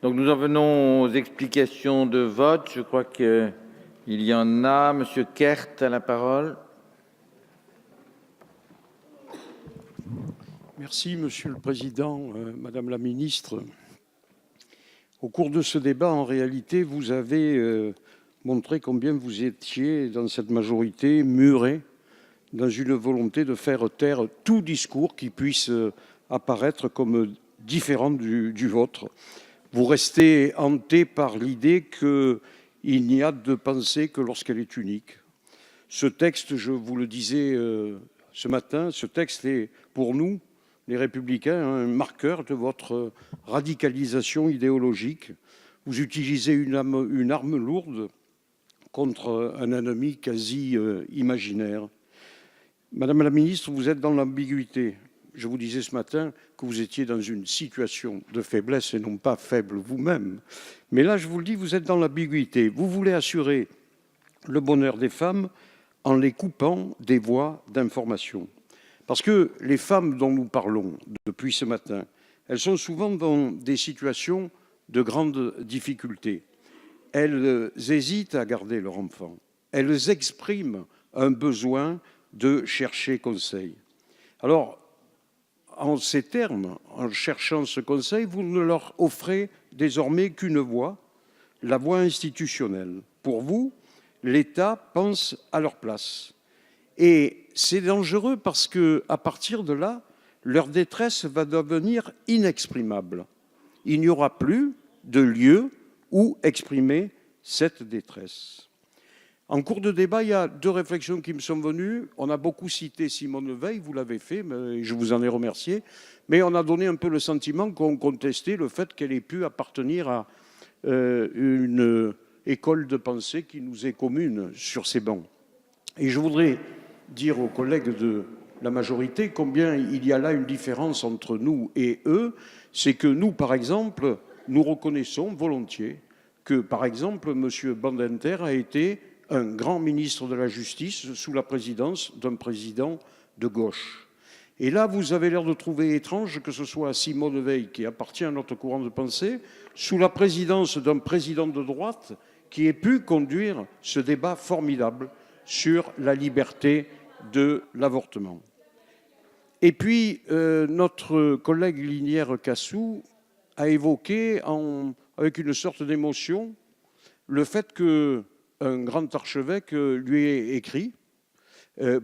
Donc nous en venons aux explications de vote. Je crois qu'il y en a. Monsieur Kert a la parole. Merci, Monsieur le Président, Madame la Ministre. Au cours de ce débat, en réalité, vous avez montré combien vous étiez, dans cette majorité, muré dans une volonté de faire taire tout discours qui puisse apparaître comme différent du vôtre. Vous restez hanté par l'idée qu'il n'y a de pensée que lorsqu'elle est unique. Ce texte, je vous le disais ce matin, ce texte est pour nous, les Républicains, un marqueur de votre radicalisation idéologique. Vous utilisez une arme lourde contre un ennemi quasi imaginaire. Madame la ministre, vous êtes dans l'ambiguïté. Je vous disais ce matin que vous étiez dans une situation de faiblesse et non pas faible vous-même. Mais là, je vous le dis, vous êtes dans l'ambiguïté. Vous voulez assurer le bonheur des femmes en les coupant des voies d'information. Parce que les femmes dont nous parlons depuis ce matin, elles sont souvent dans des situations de grandes difficultés. Elles hésitent à garder leur enfant. Elles expriment un besoin de chercher conseil. Alors, en ces termes, en cherchant ce conseil, vous ne leur offrez désormais qu'une voie, la voie institutionnelle. Pour vous, l'État pense à leur place. Et c'est dangereux parce qu'à partir de là, leur détresse va devenir inexprimable. Il n'y aura plus de lieu où exprimer cette détresse. En cours de débat, il y a deux réflexions qui me sont venues. On a beaucoup cité Simone Veil, vous l'avez fait, mais je vous en ai remercié. Mais on a donné un peu le sentiment qu'on contestait le fait qu'elle ait pu appartenir à une école de pensée qui nous est commune sur ces bancs. Et je voudrais dire aux collègues de la majorité combien il y a là une différence entre nous et eux. C'est que nous, par exemple, nous reconnaissons volontiers que, par exemple, M. Badinter a été un grand ministre de la Justice sous la présidence d'un président de gauche. Et là, vous avez l'air de trouver étrange que ce soit Simone Veil, qui appartient à notre courant de pensée, sous la présidence d'un président de droite, qui ait pu conduire ce débat formidable sur la liberté de l'avortement. Et puis, notre collègue Linière Cassou a évoqué, avec une sorte d'émotion, le fait qu'un grand archevêque lui ait écrit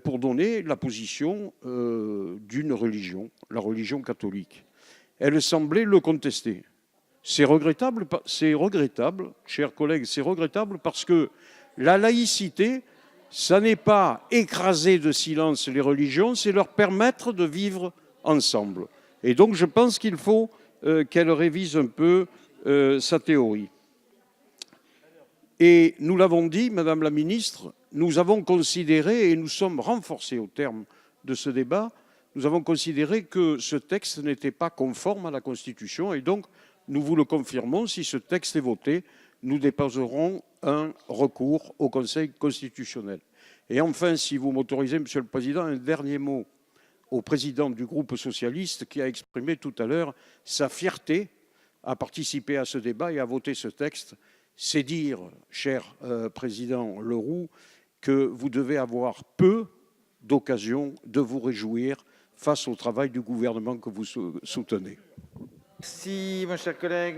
pour donner la position d'une religion, la religion catholique. Elle semblait le contester. C'est regrettable, chers collègues, c'est regrettable parce que la laïcité, ça n'est pas écraser de silence les religions, c'est leur permettre de vivre ensemble. Et donc je pense qu'il faut qu'elle révise un peu sa théorie. Et nous l'avons dit, Madame la Ministre, nous avons considéré, et nous sommes renforcés au terme de ce débat, nous avons considéré que ce texte n'était pas conforme à la Constitution et donc nous vous le confirmons, si ce texte est voté, nous déposerons un recours au Conseil constitutionnel. Et enfin, si vous m'autorisez, Monsieur le Président, un dernier mot au président du groupe socialiste qui a exprimé tout à l'heure sa fierté à participer à ce débat et à voter ce texte. C'est dire, cher président Leroux, que vous devez avoir peu d'occasions de vous réjouir face au travail du gouvernement que vous soutenez. Merci, mon cher collègue.